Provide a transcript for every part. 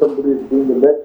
somebody is doing the left,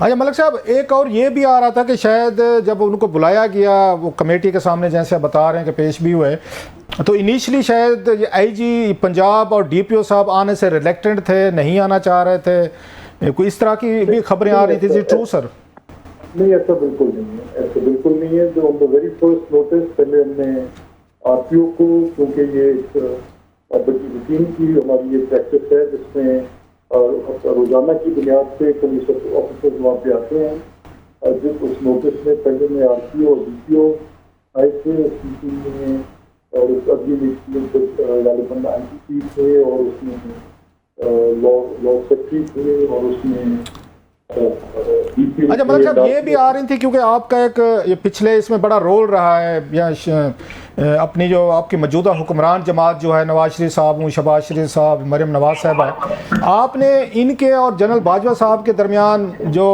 اچھا ملک صاحب، ایک اور یہ بھی آ رہا تھا کہ شاید جب ان کو بلایا گیا وہ کمیٹی کے سامنے، جیسے آپ بتا رہے ہیں کہ پیش بھی ہوئے، تو انیشلی شاید آئی جی پنجاب اور ڈی پی او صاحب آنے سے ریلیکٹنٹ تھے، نہیں آنا چاہ رہے تھے، کوئی اس طرح کی بھی خبریں آ رہی تھیں. ٹرو سر؟ نہیں، ایسا بالکل نہیں ہے، ایسا بالکل نہیں ہے. جو آن دا ویری فرسٹ نوٹس پہلے ہم نے آر پی او کو، کیونکہ یہ ایک بڑی روٹین کی ہماری یہ پریکٹس ہے جس میں روزانہ کی بنیاد پہ پولیس آفیسر وہاں پہ آتے ہیں. جس اس نوٹس میں پہلے میں آر پی او اور ڈی پی او آئے تھے اس میٹنگ میں، اور اس اگلی میٹنگ میں غالباً آئی ٹی پی تھے، اور اس میں لا سیکٹری تھے، اور اس میں اچھا ملک صاحب، یہ بھی آ رہی تھی کیونکہ آپ کا ایک یہ پچھلے اس میں بڑا رول رہا ہے، یا اپنی جو آپ کی موجودہ حکمران جماعت جو ہے، نواز شریف صاحب ہوں، شہباز شریف صاحب، مریم نواز صاحبہ ہے، آپ نے ان کے اور جنرل باجوہ صاحب کے درمیان جو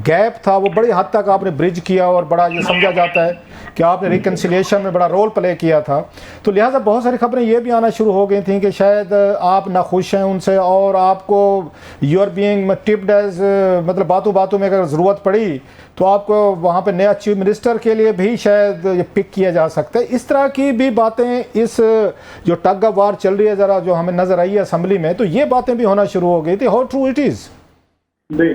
گیپ تھا وہ بڑی حد تک آپ نے برج کیا، اور بڑا یہ سمجھا جاتا ہے کہ آپ نے ریکنسیلیشن میں بڑا رول پلے کیا تھا. تو لہٰذا بہت ساری خبریں یہ بھی آنا شروع ہو گئی تھیں کہ شاید آپ ناخوش ہیں ان سے، اور آپ کو یو آر بینگ ٹپڈ ایز، مطلب باتوں میں اگر ضرورت پڑی تو آپ کو وہاں پہ نیا چیف منسٹر کے لیے بھی شاید یہ پک کیا جا سکتا ہے. اس طرح کی بھی باتیں اس جو ٹگ آف وار چل رہی ہے ذرا جو ہمیں نظر آئی ہے اسمبلی میں، تو یہ باتیں بھی ہونا شروع ہو گئی تھی. How true it is? نہیں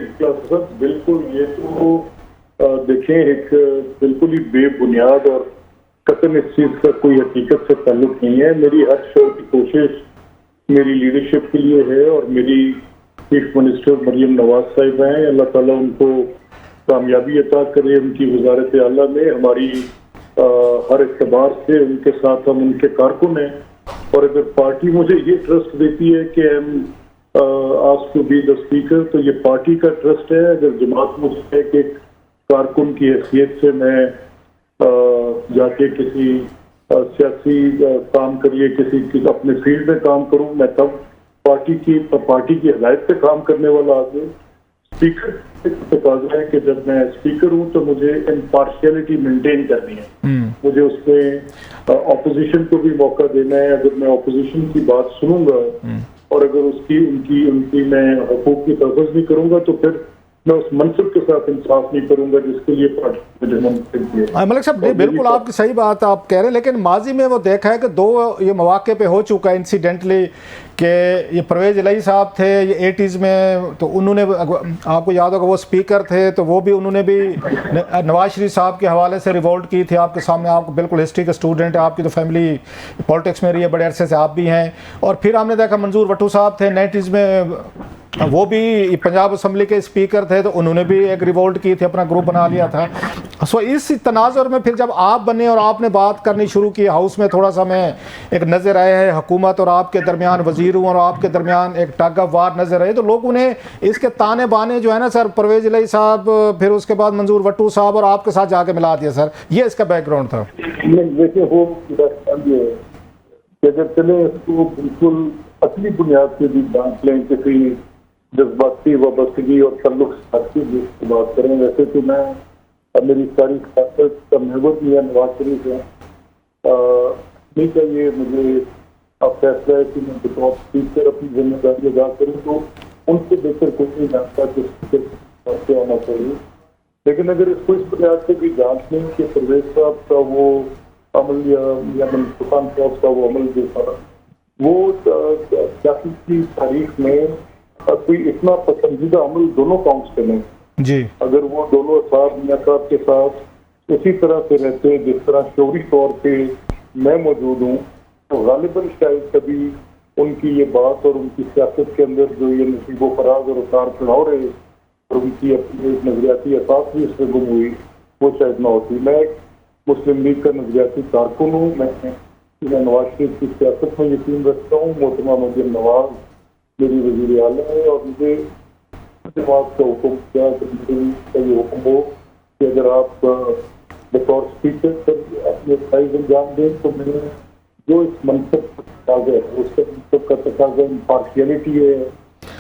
سر، بالکل یہ تو دیکھیں ایک بالکل ہی بے بنیاد اور قطعاً اس چیز کا کوئی حقیقت سے تعلق نہیں ہے. میری ہر شو کی کوشش میری لیڈرشپ کے لیے ہے، اور میری چیف منسٹر مریم نواز صاحب ہیں، اللہ تعالیٰ ان کو کامیابی عطا کرے ان کی وزارت اعلیٰ میں. ہماری ہر اعتبار سے ان کے ساتھ ہم ان کے کارکن ہیں، اور اگر پارٹی مجھے یہ ٹرسٹ دیتی ہے کہ ہم ask to be the speaker, تو یہ پارٹی کا ٹرسٹ ہے. اگر جماعت مجھے ہے کہ ایک کارکن کی حیثیت سے میں جا کے کسی سیاسی کام کریے، کسی اپنے فیلڈ میں کام کروں، میں تب پارٹی کی ہدایت پہ کام کرنے والا آدمی. اسپیکر تقاضا ہے کہ جب میں اسپیکر ہوں تو مجھے امپارشیلٹی مینٹین کرنی ہے، مجھے اس میں اپوزیشن کو بھی موقع دینا ہے. اگر میں اپوزیشن کی بات سنوں گا اور اگر ان کی میں حقوق کی تحفظ نہیں کروں گا تو پھر میں اس منصب کے ساتھ انصاف نہیں کروں گا جس کے لیے پارٹی مجھے منتخب کیا. ملک صاحب بالکل آپ کی صحیح بات آپ کہہ رہے ہیں، لیکن ماضی میں وہ دیکھا ہے کہ دو یہ مواقع پہ ہو چکا ہے انسیڈنٹلی کہ یہ پرویز الہی صاحب تھے یہ 80s میں، تو انہوں نے آپ کو یاد ہوگا وہ اسپیکر تھے، تو وہ بھی انہوں نے بھی نواز شریف صاحب کے حوالے سے ریوولٹ کی تھی. آپ کے سامنے آپ کو بالکل ہسٹری کا اسٹوڈنٹ ہے، آپ کی تو فیملی پالیٹکس میں رہی ہے بڑے عرصے سے، آپ بھی ہیں. اور پھر ہم نے دیکھا منظور وٹو صاحب تھے 90s میں، وہ بھی پنجاب اسمبلی کے اسپیکر تھے، تو انہوں نے بھی ایک ریوولٹ کی تھی، اپنا گروپ بنا لیا تھا. سو اس تناظر میں پھر جب آپ بنے اور آپ نے بات کرنی شروع کی ہاؤس میں، تھوڑا سا میں ایک نظر آئے ہے حکومت اور آپ کے درمیان، وزیر ہوں اور آپ کے درمیان ایک ٹگ آف وار نظر آئے، تو لوگوں نے اس کے تانے بانے جو ہے نا سر، پرویز الہی صاحب، پھر اس کے بعد منظور وٹو صاحب اور آپ کے ساتھ جا کے ملا دیا سر. یہ اس کا بیک گراؤنڈ تھا. دیکھیں وہ اگر چلے اس کو بالکل اصلی بنیاد پہ بھی جانچ لیں، کسی جذباتی وابستگی اور تعلق ساتھی کی بات کریں. ویسے تو میں میری ساری سیاست کا محور میاں نواز شریف ہے، نہیں چاہیے مجھے اب فیصلہ ہے کہ میں بطور اسپیکر اپنی ذمہ داری ادا کروں، تو ان سے بہتر کوئی نہیں جانتا کہ اسپیکر آنا چاہیے. لیکن اگر اس کو اس بنیاد سے بھی جانچ لیں کہ پرویز صاحب کا وہ عمل یا طوفان صاحب کا وہ عمل جو تھا وہ سیاسی کی تاریخ میں کوئی اتنا پسندیدہ عمل دونوں کاؤنٹس کے نہیں جی، اگر وہ دونوں صاحب میاں صاحب کے ساتھ اسی طرح سے رہتے جس طرح شعوری طور پہ میں موجود ہوں، تو غالباً شاید کبھی ان کی یہ بات اور ان کی سیاست کے اندر جو یہ نصیب و فراز اور اتار چڑھاؤ رہے اور ان کی اپنی نظریاتی اساس بھی اس میں گم ہوئی، وہ شاید نہ ہوتی. میں ایک مسلم لیگ کا نظریاتی کارکن ہوں، میں نواز شریف کی سیاست میں یقین رکھتا ہوں. محترمہ مریم نواز میری وزیر اعلیٰ ہے، اور مجھے جماعت کا حکم کیا کہ یہ حکم ہو کہ اگر آپ بطور اسپیکر پر اپنے فرائض انجام دیں تو میں جو اس منصب کا تقاضا ہے اس کا منصب کا تقاضا امپارشیلٹی ہے،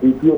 DPO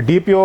DPO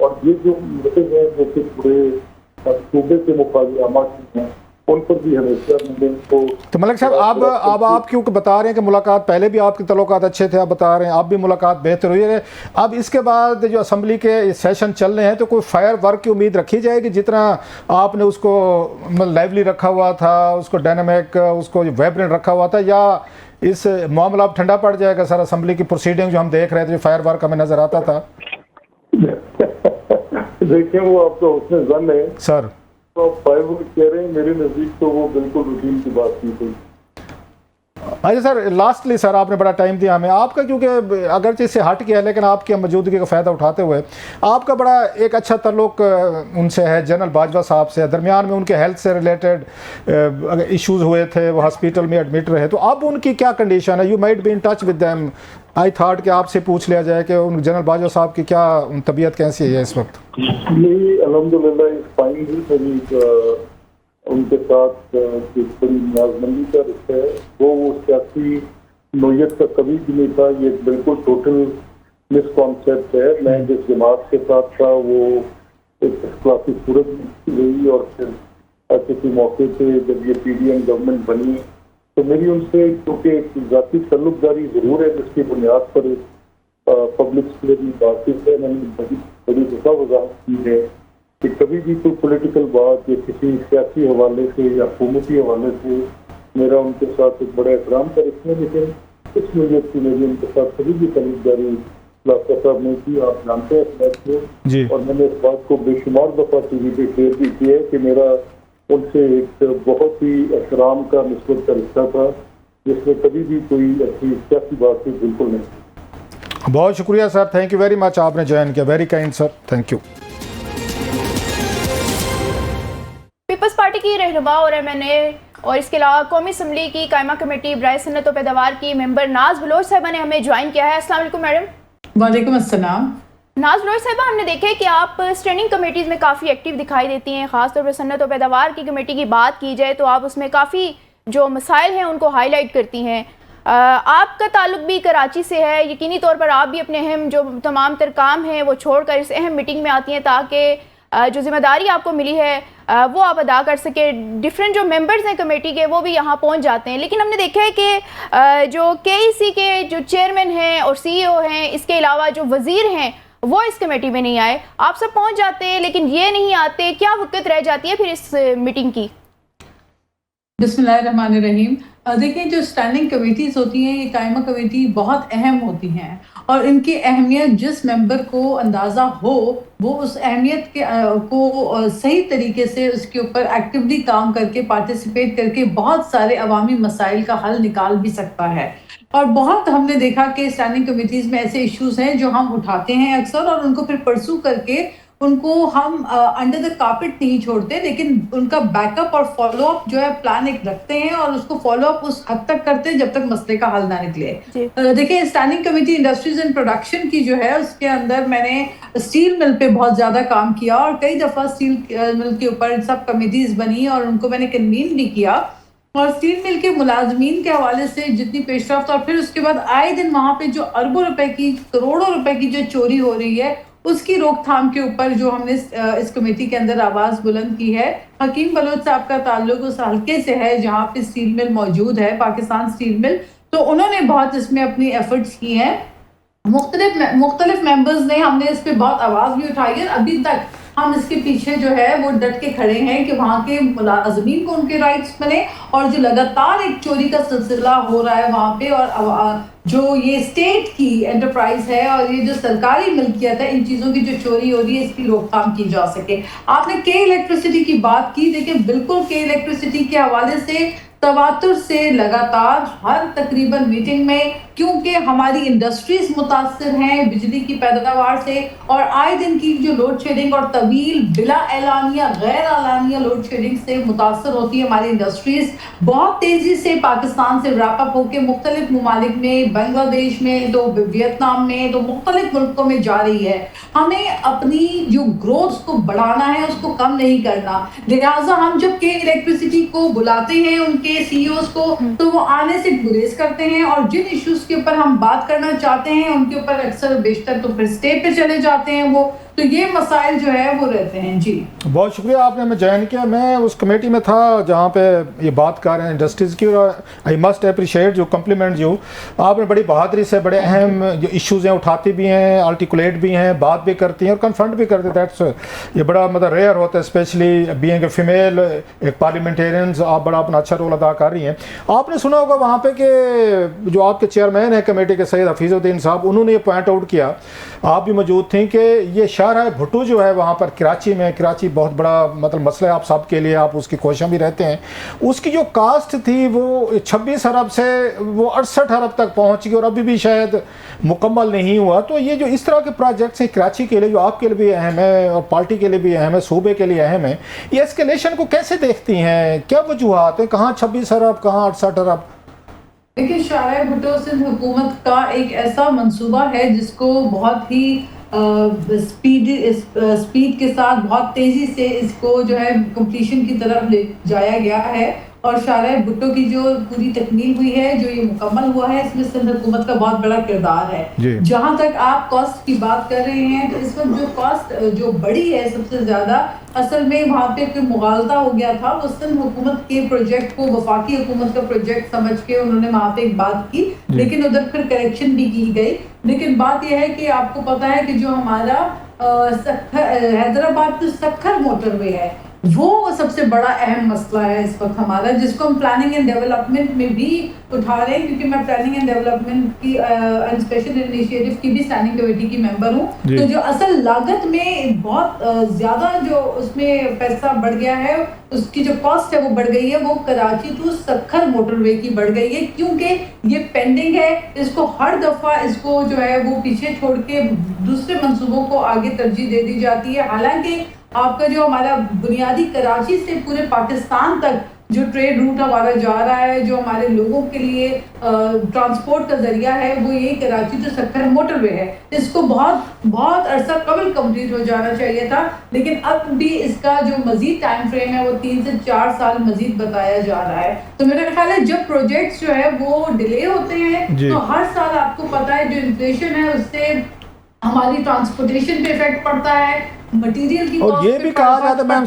اور یہ جو مسئلے ہیں جو کہ پورے صوبے کے مفاہمات ہیں ان پر بھی ہمیشہ میں نے کو. تو ملک صاحب آپ کیونکہ بتا رہے ہیں کہ ملاقات پہلے بھی آپ کے تعلقات اچھے تھے، آپ بتا رہے ہیں اب بھی ملاقات بہتر ہوئی ہے، اب اس کے بعد جو اسمبلی کے سیشن چل رہے ہیں تو کوئی فائر ورک کی امید رکھی جائے گی؟ جتنا آپ نے اس کو لائیولی رکھا ہوا تھا، اس کو ڈائنامک، اس کو ویبرنٹ رکھا ہوا تھا، یا اس معاملہ اب ٹھنڈا پڑ جائے گا سر؟ اسمبلی کی پروسیڈنگ جو ہم دیکھ رہے تھے، جو فائر ورک ہمیں نظر آتا تھا. دیکھیں وہ آپ کا حسن ظن ہے سر. تو آپ فائر ورک کہہ رہے ہیں، میرے نزدیک تو وہ بالکل روٹین کی بات نہیں تھی. اچھا سر، لاسٹلی سر آپ نے بڑا ٹائم دیا ہمیں، آپ کا کیونکہ اگرچہ اس سے ہٹ گیا لیکن آپ کی موجودگی کا فائدہ اٹھاتے ہوئے آپ کا بڑا ایک اچھا تعلق ان سے ہے، جنرل باجوہ صاحب سے. درمیان میں ان کے ہیلتھ سے ریلیٹڈ ایشوز ہوئے تھے، وہ ہاسپٹل میں ایڈمٹ رہے، تو اب ان کی کیا کنڈیشن ہے؟ You might be in touch with them. I thought کہ آپ سے پوچھ لیا جائے کہ ان جنرل باجوہ صاحب کی کیا طبیعت کیسی ہے اس وقت؟ نہیں، الحمدللہ فائن ہی. میری ان کے ساتھ بڑی نیازمندی کا رشتہ ہے. وہ سیاسی نوعیت کا کبھی بھی نہیں تھا. یہ بالکل ٹوٹل مس کانسیپٹ ہے. میں جس جماعت کے ساتھ تھا وہ ایک اخلاقی صورت گئی، اور پھر کسی موقع پہ جب یہ پی ڈی ایم گورنمنٹ بنی تو میری ان سے کیونکہ ایک ذاتی تعلق داری ضرور ہے جس کی بنیاد پر پبلک سے میری بات چیت ہے. میں نے بڑی دفعہ وضاحت کی ہے کہ کبھی بھی کوئی پولیٹیکل بات یا کسی سیاسی حوالے سے یا حکومتی حوالے سے میرا ان کے ساتھ ایک بڑا احترام کا رکھنا، لیکن اس نوعیت کی میری ان کے ساتھ کبھی بھی تعلق داری لاکھا صاحب نے کی. آپ جانتے ہیں اس بات کو جی. اور میں نے اس بات کو بے شمار دفعہ ٹی وی پہ شیئر بھی کیا ہے کہ میرا ان سے ایک بہت ہی احترام کا نسبت کا رشتہ تھا جس میں کبھی بھی کوئی ایسی سیاسی بات تھی بالکل نہیں. بہت شکریہ sir, thank you very much, آپ نے جوائن کیا، very kind sir, thank you. Peoples Party کی رہنما اور ایم این اے اور اس کے علاوہ قومی اسمبلی کی قائمہ کمیٹی برائے صنعت و پیداوار کی ممبر ناز بلوچ صاحبہ نے ہمیں جوائن کیا ہے. السلام علیکم میڈم. وعلیکم السلام. ناز بلوچ صاحبہ، ہم نے دیکھا ہے کہ آپ اسٹینڈنگ کمیٹیز میں کافی ایکٹیو دکھائی دیتی ہیں، خاص طور پر صنعت و پیداوار کی کمیٹی کی بات کی جائے تو آپ اس میں کافی جو مسائل ہیں ان کو ہائی لائٹ کرتی ہیں. آپ کا تعلق بھی کراچی سے ہے، یقینی طور پر آپ بھی اپنے اہم جو تمام تر کام ہیں وہ چھوڑ کر اس اہم میٹنگ میں آتی ہیں تاکہ جو ذمہ داری آپ کو ملی ہے وہ آپ ادا کر سکے. ڈفرینٹ جو ممبرز ہیں کمیٹی کے وہ بھی یہاں پہنچ جاتے ہیں، لیکن ہم نے دیکھا ہے کہ جو کے ای سی کے جو چیئرمین ہیں اور سی ای او ہیں، اس کے علاوہ جو وزیر ہیں وہ اس کمیٹی میں نہیں آئے. آپ سب پہنچ جاتے ہیں لیکن یہ نہیں آتے، کیا وقت رہ جاتی ہے پھر اس میٹنگ کی؟ بسم اللہ الرحمن الرحیم. دیکھیں، جو اسٹینڈنگ کمیٹیز ہوتی ہیں یہ قائمہ کمیٹی بہت اہم ہوتی ہیں، اور ان کی اہمیت جس ممبر کو اندازہ ہو وہ اس اہمیت کو صحیح طریقے سے اس کے اوپر ایکٹیولی کام کر کے پارٹیسپیٹ کر کے بہت سارے عوامی مسائل کا حل نکال بھی سکتا ہے. اور بہت ہم نے دیکھا کہ اسٹینڈنگ کمیٹیز میں ایسے ایشوز ہیں جو ہم اٹھاتے ہیں اکثر، اور ان کو پھر پرسو کر کے ان کو ہم انڈر دا کارپٹ نہیں چھوڑتے، لیکن ان کا بیک اپ اور فالو اپ جو ہے پلان ایک رکھتے ہیں، اور اس کو فالو اپ اس حد تک کرتے ہیں جب تک مسئلے کا حل نہ نکلے. دیکھیں، standing committee industries and production کی جو ہے اس کے اندر میں نے اسٹیل مل پہ بہت زیادہ کام کیا، اور کئی دفعہ اسٹیل مل کے اوپر سب کمیٹیز بنی اور ان کو میں نے کنوین بھی کیا، اور اسٹیل مل کے ملازمین کے حوالے سے جتنی پیش رفت، اور پھر اس کے بعد آئے دن وہاں پہ جو اربوں روپے کی، کروڑوں روپے کی جو چوری ہو رہی ہے اس کی روک تھام کے اوپر جو ہم نے اس کمیٹی کے اندر آواز بلند کی ہے. حکیم بلوچ صاحب کا تعلق اس حلقے سے ہے جہاں پہ اسٹیل مل موجود ہے، پاکستان اسٹیل مل، تو انہوں نے بہت اس میں اپنی ایفرٹس کی ہیں. مختلف ممبرز نے، ہم نے اس پہ بہت آواز بھی اٹھائی ہے. ابھی تک ہم اس کے پیچھے جو ہے وہ ڈٹ کے کھڑے ہیں کہ وہاں کے ملازمین کو ان کے رائٹس ملے، اور جو لگاتار ایک چوری کا سلسلہ ہو رہا ہے وہاں پہ، اور جو یہ اسٹیٹ کی انٹرپرائز ہے اور یہ جو سرکاری ملکیت ہے، ان چیزوں کی جو چوری ہو رہی ہے اس کی روک تھام کی جا سکے. آپ نے کے الیکٹریسٹی کی بات کی. دیکھیں، بالکل کے الیکٹریسٹی کے حوالے سے تواتر سے لگاتار ہر تقریباً میٹنگ میں، کیونکہ ہماری انڈسٹریز متاثر ہیں بجلی کی پیداوار سے، اور آئے دن کی جو لوڈ شیڈنگ اور طویل بلا اعلانیہ غیر اعلانیہ لوڈ شیڈنگ سے متاثر ہوتی ہے ہماری انڈسٹریز. بہت تیزی سے پاکستان سے ریپ اپ ہو کے مختلف ممالک میں، بنگلہ دیش میں، تو ویتنام میں، تو مختلف ملکوں میں جا رہی ہے. ہمیں اپنی جو گروتھ کو بڑھانا ہے اس کو کم نہیں کرنا. لہٰذا ہم جب کہ الیکٹریسٹی کو بلاتے ہیں ان کے سی ای اوز کو، تو وہ آنے سے گریز کرتے ہیں، اور جن ایشوز کے اوپر ہم بات کرنا چاہتے ہیں ان کے اوپر اکثر بیشتر تو پھر اسٹے پہ چلے جاتے ہیں وہ. تو یہ مسائل جو ہے وہ رہتے ہیں. جی بہت شکریہ آپ نے ہمیں جوائن کیا. میں اس کمیٹی میں تھا جہاں پہ یہ بات کر رہے ہیں انڈسٹریز کی, اور آئی مسٹ اپریشیٹ جو کمپلیمنٹ جو آپ نے بڑی بہادری سے بڑے اہم جو ایشوز ہیں اٹھاتی بھی ہیں, آرٹیکولیٹ بھی ہیں, بات بھی کرتی ہیں اور کنفرنٹ بھی کرتی ہیں. دیٹس یہ بڑا مطلب ریئر ہوتا ہے, اسپیشلی بینگ اے فیمیل ایک پارلیمنٹیرینز. آپ بڑا اپنا اچھا رول ادا کر رہی ہیں. آپ نے سنا ہوگا وہاں پہ کہ جو آپ کے چیئرمین ہیں کمیٹی کے سید حفیظ الدین صاحب, انہوں نے یہ پوائنٹ آؤٹ کیا, آپ بھی موجود تھیں, کہ یہ شاہراہ بھٹو جو ہے وہاں پر کراچی میں, کراچی بہت بڑا مطلب مسئلہ ہے آپ سب کے لیے, آپ اس کی کوشاں بھی رہتے ہیں, اس کی جو کاسٹ تھی وہ 26 ارب سے وہ 68 ارب تک پہنچ گئی اور ابھی بھی شاید مکمل نہیں ہوا. تو یہ جو اس طرح کے پروجیکٹس ہیں کراچی کے لیے, جو آپ کے لیے بھی اہم ہے اور پارٹی کے لیے بھی اہم ہے, صوبے کے لیے اہم ہے, یہ اسکیلیشن کو کیسے دیکھتی ہیں؟ کیا وجوہات ہیں؟ کہاں 26 ارب, کہاں 68 ارب؟ دیکھیں, شاہراہ بھٹو سندھ حکومت کا ایک ایسا منصوبہ ہے جس کو بہت ہی سپیڈ کے ساتھ بہت تیزی سے اس کو جو ہے کمپلیشن کی طرف لے جایا گیا ہے, اور شاہراہ بھٹو کی جو پوری تکمیل ہوئی ہے, جو یہ مکمل ہوا ہے, اس میں سندھ حکومت کا بہت بڑا کردار ہے. جہاں تک آپ کاسٹ کی بات کر رہے ہیں, تو اس وقت جو کاسٹ جو بڑی ہے سب سے زیادہ, اصل میں وہاں پہ کوئی مغالطہ ہو گیا تھا. وہ سندھ حکومت کے پروجیکٹ کو وفاقی حکومت کا پروجیکٹ سمجھ کے انہوں نے وہاں پہ ایک بات کی, لیکن ادھر پھر کریکشن بھی کی گئی. لیکن بات یہ ہے کہ آپ کو پتا ہے کہ جو ہمارا حیدرآباد ٹو سکھر موٹر وے ہے, وہ سب سے بڑا اہم مسئلہ ہے اس وقت ہمارا, جس کو ہم پلاننگ اینڈ ڈیولپمنٹ میں بھی اٹھا رہے ہیں, کیونکہ میں پلاننگ اینڈ ڈیولپمنٹ کی اسپیشل انیشیٹو کی بھی اسٹینڈنگ کمیٹی کی ممبر ہوں. تو جو اصل لاگت میں بہت زیادہ جو اس میں پیسہ بڑھ گیا ہے, اس کی جو کاسٹ ہے وہ بڑھ گئی ہے, وہ کراچی ٹو سکھر موٹر وے کی بڑھ گئی ہے, کیونکہ یہ پینڈنگ ہے. اس کو ہر دفعہ اس کو جو ہے وہ پیچھے چھوڑ کے دوسرے منصوبوں کو آگے ترجیح دے دی جاتی ہے. حالانکہ آپ کا جو ہمارا بنیادی کراچی سے پورے پاکستان تک جو ٹریڈ روٹ ہمارا جا رہا ہے, جو ہمارے لوگوں کے لیے ٹرانسپورٹ کا ذریعہ ہے, وہ یہی کراچی ٹو سکھر موٹر وے ہے. اس کو بہت عرصہ قبل کمپلیٹ ہو جانا چاہیے تھا, لیکن اب بھی اس کا جو مزید ٹائم فریم ہے وہ 3 سے 4 سال مزید بتایا جا رہا ہے. تو میرا خیال ہے جب پروجیکٹس جو ہے وہ ڈیلے ہوتے ہیں, تو ہر سال آپ کو پتا ہے جو انفلیشن ہے اس سے ہماری ٹرانسپورٹیشن پہ افیکٹ پڑتا ہے, مٹیریل کی, اور یہ بھی کہا جاتا ہے, میں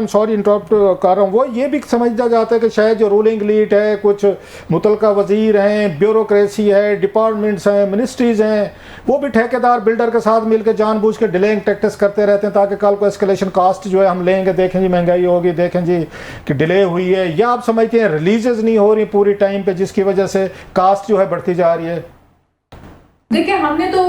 سوری انٹرپٹ کر رہا ہوں, وہ یہ بھی سمجھا جاتا ہے کہ شاید جو رولنگ لیڈ ہے, کچھ متعلقہ وزیر ہیں, بیوروکریسی ہے, ڈپارٹمنٹس ہیں, منسٹریز ہیں, وہ بھی ٹھیکیدار بلڈر کے ساتھ مل کے جان بوجھ کے ڈیلینگ ٹیکٹس کرتے رہتے ہیں, تاکہ کل کو اسکیلیشن کاسٹ جو ہے ہم لیں گے, دیکھیں جی مہنگائی ہوگی, دیکھیں جی کہ ڈیلے ہوئی ہے, یا آپ سمجھتے ہیں ریلیزز نہیں ہو رہی پوری ٹائم پہ, جس کی وجہ سے کاسٹ جو ہے بڑھتی جا رہی ہے؟ دیکھیں, ہم نے تو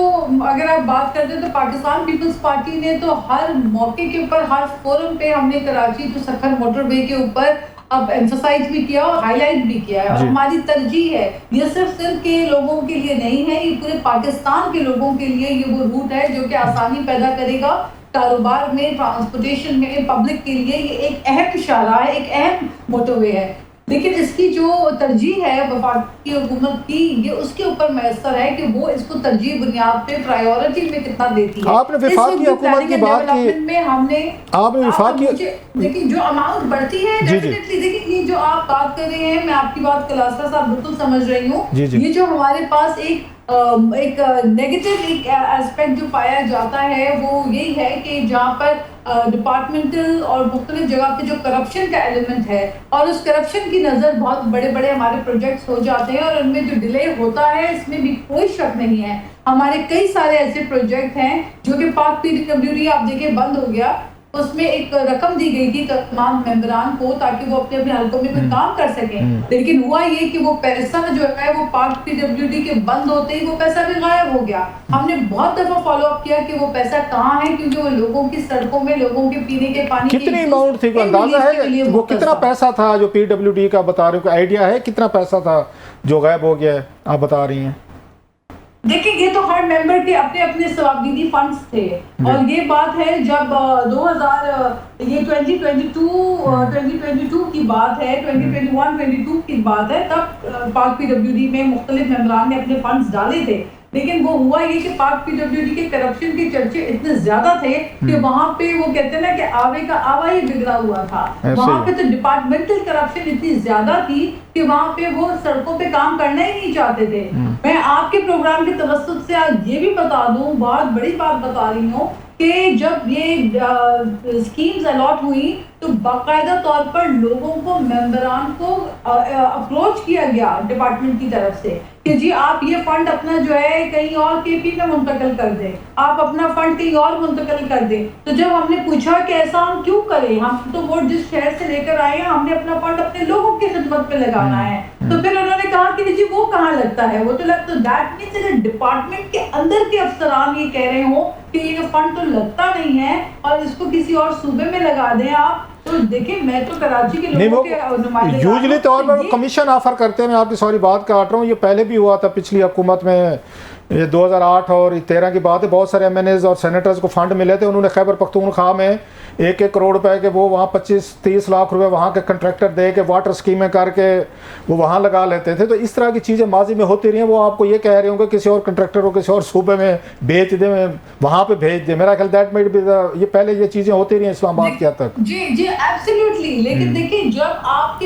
اگر آپ بات کرتے ہیں تو پاکستان پیپلز پارٹی نے تو ہر موقع کے اوپر, ہر فورم پہ ہم نے کراچی ٹو سکھر موٹر وے کے اوپر اب ایمفسائز بھی کیا اور ہائی لائٹ بھی کیا ہے. اور ہماری ترجیح ہے, یہ صرف کے لوگوں کے لیے نہیں ہے, یہ پورے پاکستان کے لوگوں کے لیے یہ وہ روٹ ہے جو کہ آسانی پیدا کرے گا کاروبار میں, ٹرانسپورٹیشن میں, پبلک کے لیے. یہ ایک اہم شاہراہ ہے, ایک اہم موٹر وے ہے. لیکن اس کی جو ترجیح ہے وفاقی حکومت کی, یہ اس کے اوپر میسر ہے کہ وہ اس کو ترجیح بنیاد پہ پرائیورٹی میں کتنا دیتی ہے. آپ نے وفاقی حکومت کی بات کی, میں ہم نے دیکھیں جو اماؤنٹ بڑھتی ہے, ڈیفینیٹلی دیکھیں یہ جو آپ بات کر رہے ہیں, میں آپ کی بات کلاسرا صاحب بالکل سمجھ رہی ہوں. یہ جو ہمارے پاس ایک نیگیٹو ایک ایسپیکٹ جو پایا جاتا ہے وہ یہی ہے کہ جہاں پر ڈپارٹمنٹل اور مختلف جگہ پہ جو کرپشن کا ایلیمنٹ ہے, اور اس کرپشن کی نظر بہت بڑے بڑے ہمارے پروجیکٹس ہو جاتے ہیں, اور ان میں جو ڈیلے ہوتا ہے اس میں بھی کوئی شک نہیں ہے. ہمارے کئی سارے ایسے پروجیکٹ ہیں جو کہ پاک PWD آپ دیکھیں بند ہو گیا, اس میں ایک رقم دی گئی تھی تمام ممبران کو تاکہ وہ اپنے حلقوں میں کوئی کام کر سکیں, لیکن ہوا یہ کہ وہ پیسہ جو ہے وہ پاک PWD کے بند ہوتے ہی وہ پیسہ بھی غائب ہو گیا. ہم نے بہت دفعہ فالو اپ کیا کہ وہ پیسہ کہاں ہے, کیونکہ وہ لوگوں کی سڑکوں میں لوگوں کے پینے کے پانی کتنی اماؤنٹ تھی, کوئی اندازہ ہے وہ کتنا پیسہ تھا جو PWD کا بتا رہے ہو, کوئی آئیڈیا ہے کتنا پیسہ تھا جو غائب ہو گیا ہے آپ بتا رہی ہیں؟ دیکھیں یہ تو ہر ممبر کے اپنے اپنے ثوابدیدی فنڈز تھے, اور یہ بات ہے جب 2022 کی بات ہے, 2021-22 کی بات ہے, تب پاک PWD میں مختلف ممبران نے اپنے فنڈز ڈالے تھے. لیکن وہ ہوا یہ کہ پاک پی ڈبلیو ڈی کے کرپشن کے چرچے اتنے زیادہ تھے کہ وہاں پہ وہ کہتے ہیں نا کہ آوے کا آوا ہی بگڑا ہوا تھا. وہاں پہ تو ڈپارٹمنٹل کرپشن اتنی زیادہ تھی کہ وہاں پہ وہ سڑکوں پہ کام کرنا ہی نہیں چاہتے تھے. میں آپ کے پروگرام کے توسط سے آج یہ بھی بتا دوں, بہت بڑی بات بتا رہی ہوں, کہ جب یہ اسکیمز الاٹ ہوئی تو باقاعدہ طور پر لوگوں کو, ممبران کو اپروچ کیا گیا ڈپارٹمنٹ کی طرف سے کہ جی آپ یہ فنڈ اپنا جو ہے کہیں اور کے پی میں منتقل کر دیں, آپ اپنا فنڈ کہیں اور منتقل کر دیں. تو جب ہم نے پوچھا کہ ایسا ہم کیوں کریں, ہم تو ووٹ جس شہر سے لے کر آئے ہیں, ہم نے اپنا فنڈ اپنے لوگوں کی خدمت پہ لگانا ہے. تو پھر انہوں نے کہا کہ جی وہ کہاں لگتا ہے, وہ تو لگتا, دیٹ مینس اگر ڈپارٹمنٹ کے اندر کے افسران یہ کہہ رہے ہوں کہ یہ فنڈ تو لگتا نہیں ہے اور اس کو کسی اور صوبے میں لگا دیں آپ, تو دیکھیں میں تو کراچی کے لوگوں کے نمائندے یوزلی طور پر کمیشن آفر کرتے ہیں. میں آپ کی سوری بات کاٹ رہا ہوں, یہ پہلے بھی ہوا تھا پچھلی حکومت میں, یہ 2008 اور 13 کی بات ہے. بہت سارے ایم این ایز اور سینیٹرز کو فنڈ ملے تھے, انہوں نے خیبر پختونخوا میں 1-1 کروڑ روپے کے وہ وہاں 25-30 لاکھ روپے وہاں کے کنٹریکٹر دے کے واٹر اسکیمیں کر کے وہ وہاں لگا لیتے تھے. تو اس طرح کی چیزیں ماضی میں ہوتی رہی ہیں. وہ آپ کو یہ کہہ رہے ہوں کہ کسی اور کنٹریکٹر کو کسی اور صوبے میں بیچ دیں, وہاں پہ بھیج دیں. میرا خیال دیٹ میڈ بی, یہ پہلے یہ چیزیں ہوتی رہی ہیں اسلام آباد کے حد تک. جی جی ایبسلیوٹلی. لیکن دیکھیں جب آپ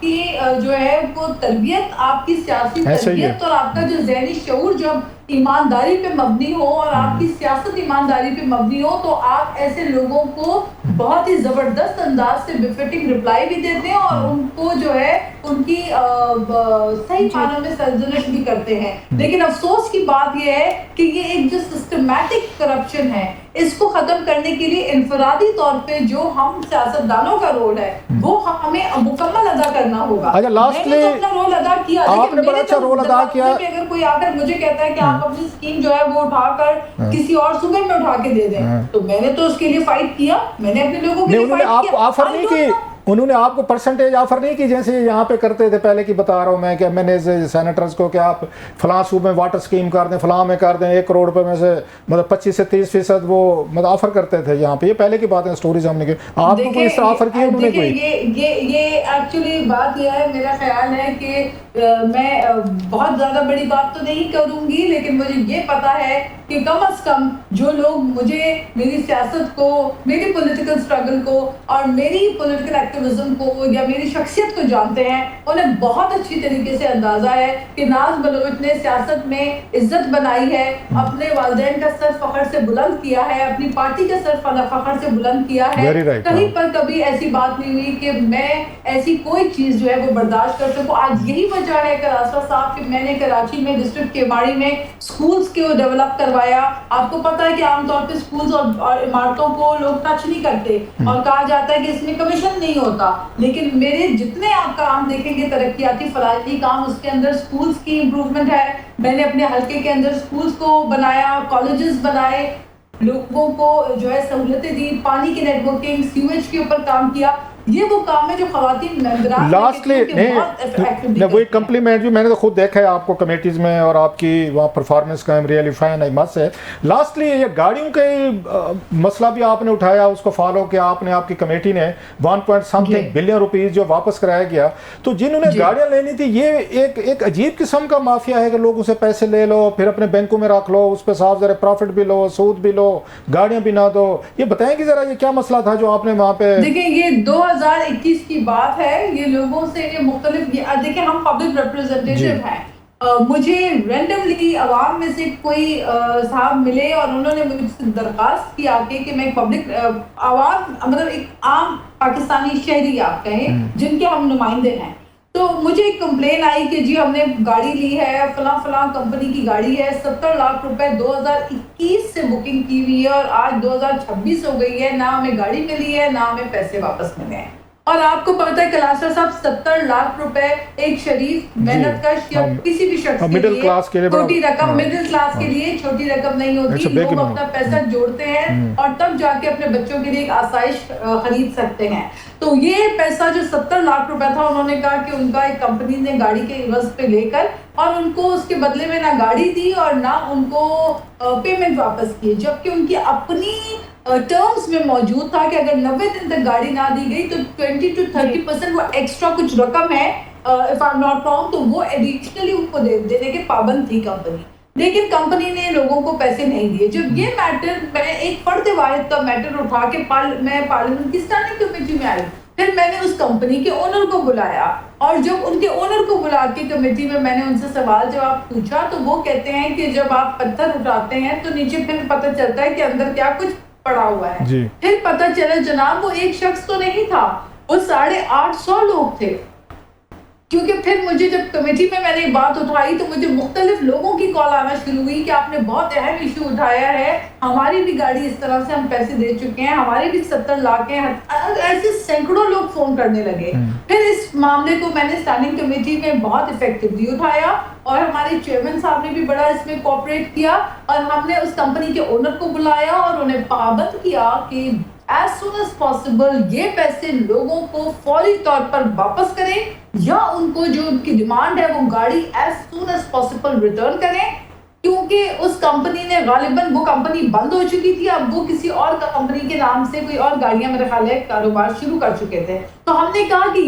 کی جو ہے وہ تربیت, آپ کی سیاسی تربیت اور آپ کا جو ذہنی شعور جب ایمانداری پہ مبنی ہو اور آپ کی سیاست ایمانداری پہ مبنی ہو, تو آپ ایسے لوگوں کو بہت ہی زبردست انداز سے بفٹنگ رپلائی بھی دیتے ہیں اور ان کو جو ہے ان کی صحیح معنوں میں سرزنش بھی کرتے ہیں. لیکن افسوس کی بات یہ ہے کہ یہ ایک جو سسٹمیٹک کرپشن ہے, اس کو ختم کرنے کے لیے انفرادی طور پہ جو ہم سیاستدانوں کا رول ہے وہ ہمیں مکمل ادا کرنا ہوگا. اچھا لاسٹلی میں نے تو اپنا رول ادا کیا, آپ نے بڑا اچھا رول ادا کیا. اگر کوئی آ کر مجھے کہتا ہے کہ آپ اپنی اسکیم جو ہے وہ اٹھا کر کسی اور صوبے میں اٹھا کے دے دیں, تو میں نے تو اس کے لیے فائٹ کیا, میں نے اپنے لوگوں کے لیے فائٹ کیا. آپ کو آفر نہیں کی, انہوں نے آپ کو پرسنٹیج آفر نہیں کی جیسے یہاں پہ کرتے تھے پہلے کی بتا رہا ہوں میں, کہ ایم این ایز سینیٹرز کو کہ آپ فلاں صوبے میں واٹر اسکیم کر دیں, فلاں میں کر دیں, 1 کروڑ روپے میں سے مطلب 25 سے 30% وہ مطلب آفر کرتے تھے یہاں پہ. یہ پہلے کی باتیں, سٹوریز ہم نے کی. آپ کو کوئی اس طرح آفر کی انہوں نے کوئی؟ یہ ایکچولی بات یہ ہے, میرا خیال ہے کہ میں بہت زیادہ بڑی بات تو نہیں کروں گی, لیکن مجھے یہ پتا ہے کہ کم از کم جو لوگ مجھے, میری سیاست کو, میری پولیٹیکل اسٹرگل کو اور میری پولیٹیکل ایکٹیویزم کو یا میری شخصیت کو جانتے ہیں, انہیں بہت اچھی طریقے سے اندازہ ہے کہ ناز بلوچ نے سیاست میں عزت بنائی ہے, اپنے والدین کا سر فخر سے بلند کیا ہے, اپنی پارٹی کا سر فخر سے بلند کیا ہے. کہیں پر کبھی ایسی بات نہیں ہوئی کہ میں ایسی کوئی چیز جو ہے وہ برداشت کر سکوں. آج یہی وجہ ہے کراسا صاحب کہ میں نے کراچی میں ڈسٹرکٹ کیماڑی میں سکولز کو ڈیولپ کروایا. آپ کو پتا ہے کہ عام طور پہ سکولز اور عمارتوں کو لوگ ٹچ نہیں کرتے اور کہا جاتا ہے کہ اس میں کمیشن نہیں ہوتا, لیکن میرے جتنے آپ کام دیکھیں گے ترقیاتی فلاحی کام, اس کے اندر سکولز کی امپروومنٹ ہے. میں نے اپنے حلقے کے اندر سکولز کو بنایا, کالجز بنائے, لوگوں کو جو ہے سہولتیں دی, پانی کی نیٹ ورکنگ, سیویج کے اوپر کام کیا. یہ وہ کام ہے جو خواتین ممبران لاسٹلی نہیں وہی کمپلیمنٹ بھی میں نے تو خود دیکھا ہے آپ کو کمیٹیز میں, اور آپ کی وہاں پرفارمنس کا ریئلی فائن مس ہے. لاسٹلی یہ گاڑیوں کے مسئلہ بھی آپ نے اٹھایا, اس کو فالو کیا آپ نے, آپ کی کمیٹی نے 1.something بلین روپیز جو واپس کرایا گیا. تو جنہوں نے گاڑیاں لینی تھی, یہ ایک عجیب قسم کا مافیا ہے کہ لوگوں سے پیسے لے لو, پھر اپنے بینکوں میں رکھ لو, اس پہ صاف ذرا پروفٹ بھی لو, سود بھی لو, گاڑیاں بھی نہ دو. یہ بتائیں کہ ذرا یہ کیا مسئلہ تھا جو آپ نے وہاں پہ. دیکھیں یہ 2021 کی بات ہے, یہ لوگوں سے یہ مختلف, دیکھیں ہم پبلک ریپرزینٹیٹیو ہیں, مجھے رینڈملی عوام میں سے کوئی صاحب ملے اور انہوں نے مجھ سے درخواست کی آ کے کہ میں پبلک عوام مطلب ایک عام پاکستانی شہری آپ کہیں جن کے ہم نمائندے ہیں, تو مجھے ایک کمپلین آئی کہ جی ہم نے گاڑی لی ہے, فلاں فلاں کمپنی کی گاڑی ہے, 70 لاکھ روپے 2021 سے بکنگ کی ہوئی ہے اور آج 2026 ہو گئی ہے, نہ ہمیں گاڑی ملی ہے نہ ہمیں پیسے واپس ملے ہیں. اور آپ کو پتہ ہے کلاسا صاحب 70 لاکھ روپے ایک شریف محنت کش یا کسی بھی شخص کے لیے چھوٹی رقم, مڈل کلاس کے لیے چھوٹی رقم نہیں ہوتی. لوگ اپنا پیسہ جوڑتے ہیں اور تب جا کے اپنے بچوں کے لیے ایک آسائش خرید سکتے ہیں. تو یہ پیسہ جو 70 لاکھ روپے تھا, انہوں نے کہا کہ ان کا ایک کمپنی نے گاڑی کے عوض پہ لے کر اور ان کو اس کے بدلے میں نہ گاڑی دی اور نہ ان کو پیمنٹ واپس کی, جبکہ ان کی اپنی ٹرمز میں موجود تھا کہ اگر 90 دن تک گاڑی نہ دی گئی تو 20 to 30% وہ ایکسٹرا کچھ رقم ہے if I'm not wrong, تو وہ ایڈیشنلی ان کو دینے کے پابند تھی کمپنی. لیکن کمپنی نے لوگوں کو پیسے نہیں دیے. جب یہ میٹر میں ایک فرد واحد کا میٹر اٹھا کے میں پارلیمنٹ کی اسٹینڈنگ کمیٹی میں آئی, پھر میں نے اس کمپنی کے اونر کو بلایا, اور جب ان کے اونر کو بلا کے کمیٹی میں نے ان سے سوال جواب پوچھا تو وہ کہتے ہیں کہ جب آپ پتھر اٹھاتے ہیں تو نیچے پھر پتہ چلتا ہے کہ اندر کیا کچھ پڑا ہوا ہے. جی. پھر پتہ چلا جناب وہ ایک شخص تو نہیں تھا, وہ 850 لوگ تھے. کیونکہ پھر مجھے جب کمیٹی میں نے بات اٹھائی تو مجھے مختلف لوگوں کی کال آنا شروع ہوئی کہ آپ نے بہت اہم ایشو اٹھایا ہے, ہماری بھی گاڑی اس طرح سے ہم پیسے دے چکے ہیں, ہمارے بھی 70 لاکھ ہیں, ایسے سینکڑوں لوگ فون کرنے لگے. پھر اس معاملے کو میں نے اسٹینڈنگ کمیٹی میں بہت افیکٹولی اٹھایا, اور ہمارے چیئرمین صاحب نے بھی بڑا اس میں کوآپریٹ کیا, اور ہم نے اس کمپنی کے اونر کو بلایا اور انہیں پابند کیا کہ as soon as possible یہ پیسے لوگوں کو فوری طور پر واپس کریں, یا ان کو جو ان کی ڈیمانڈ ہے وہ گاڑی as soon as possible return کریں. کیونکہ اس کمپنی نے غالباً وہ کمپنی بند ہو چکی تھی, اب وہ کسی اور کمپنی کے نام سے کوئی اور گاڑیاں میرے خیال ہے کاروبار شروع کر چکے تھے. تو ہم نے کہا کہ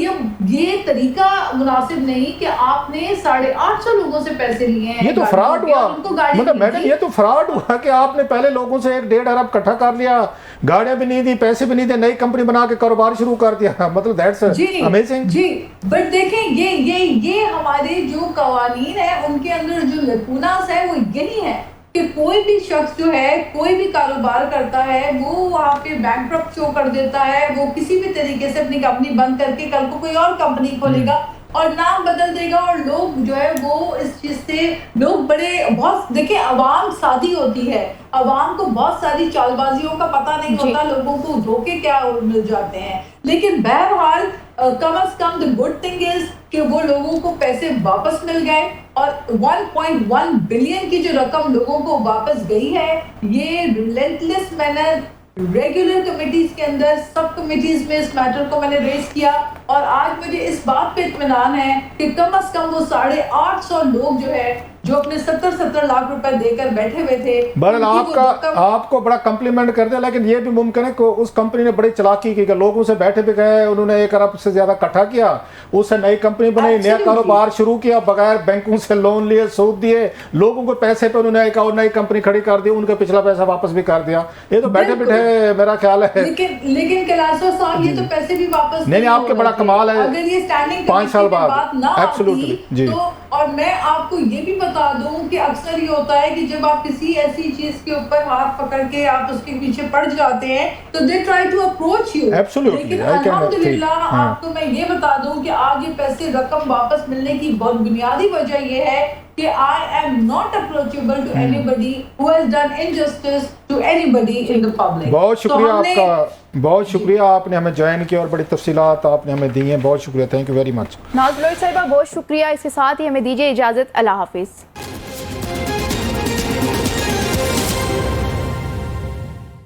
یہ طریقہ مناسب نہیں کہ آپ نے 850 لوگوں سے پیسے لیے ہیں. یہ تو فراڈ ہوا, مطلب میڈم یہ تو فراڈ ہوا کہ آپ نے پہلے لوگوں سے 1.5 ارب اکٹھا کر لیا, گاڑیاں بھی نہیں دی, پیسے بھی نہیں دے, نئی کمپنی بنا کے کاروبار شروع کر دیا. مطلب دیٹس امیزنگ. جی بٹ دیکھیں یہ ہمارے جو قوانین ہیں ان کے اندر جو لکوناس ہے وہ یہی ہے کہ کوئی بھی شخص جو ہے کوئی بھی کاروبار کرتا ہے وہ وہاں پہ بینکرپٹ شو کر دیتا ہے, وہ کسی بھی طریقے سے اپنی کمپنی بند کر کے کل کو کوئی اور کمپنی کھولے گا اور نام بدل دے گا, اور لوگ جو ہے وہ اس چیز سے لوگ بڑے بہت دیکھیں عوام سادی ہوتی ہے, عوام کو بہت ساری چال بازیوں کا پتہ نہیں ہوتا, لوگوں کو دھوکے کیا مل جاتے ہیں. لیکن بہرحال کم از کم the good thing is کہ وہ لوگوں کو پیسے واپس مل گئے, اور 1.1 بلین کی جو رقم لوگوں کو واپس گئی ہے یہ ریلنٹلیس مینر ریگولر کمیٹیز کے اندر سب کمیٹیز میں اس میٹر کو میں نے ریز کیا, اور آج مجھے اس بات پہ اطمینان ہے کہ کم از کم وہ 850 لوگ جو ہے جو اپنے 70 لاکھ روپے دے کر بیٹھے ہوئے تھے. بہرحال آپ کو بڑا کمپلیمنٹ کر دیا, لیکن یہ بھی ممکن ہے کہ اس کمپنی نے بڑی چلاکی کی کہ لوگوں سے بیٹھے بھی گئے, انہوں نے 1 ارب سے زیادہ اکٹھا کیا, اس سے نئی کمپنی بنائی, نیا کاروبار شروع کیا, بغیر بینکوں سے لون لیے, سود دیے, لوگوں کو پیسے پہ انہوں نے ایک اور نئی کمپنی کھڑی کر دی, ان کا پچھلا پیسہ واپس بھی کر دیا. یہ تو بیٹھے میرا خیال ہے. لیکن کلاسو صاحب یہ تو پیسے بھی واپس نہیں, آپ کے بڑا کمال ہے. اگر یہ اسٹینڈنگ 5 سال بعد بات نہ آتی تو, اور میں آپ کو یہ بھی بتا دوں کہ اکثر یہ ہوتا ہے کہ جب آپ کسی ایسی چیز کے اوپر ہاتھ پکڑ کے آپ اس کے پیچھے پڑ جاتے ہیں تو they try to approach you. لیکن الحمدللہ آپ کو میں یہ بتا دوں کہ آج یہ پیسے رقم واپس ملنے کی بہت بنیادی وجہ یہ ہے کہ I am not approachable to anybody who has done injustice to anybody in the public. بہت شکریہ آپ کا, بہت شکریہ, آپ نے ہمیں جوائن کیا اور بڑی تفصیلات آپ نے ہمیں دی ہیں, بہت شکریہ, تھینک یو ویری مچ. ناز لوہی صاحبہ بہت شکریہ. اس کے ساتھ ہی ہمیں دیجیے اجازت, اللہ حافظ.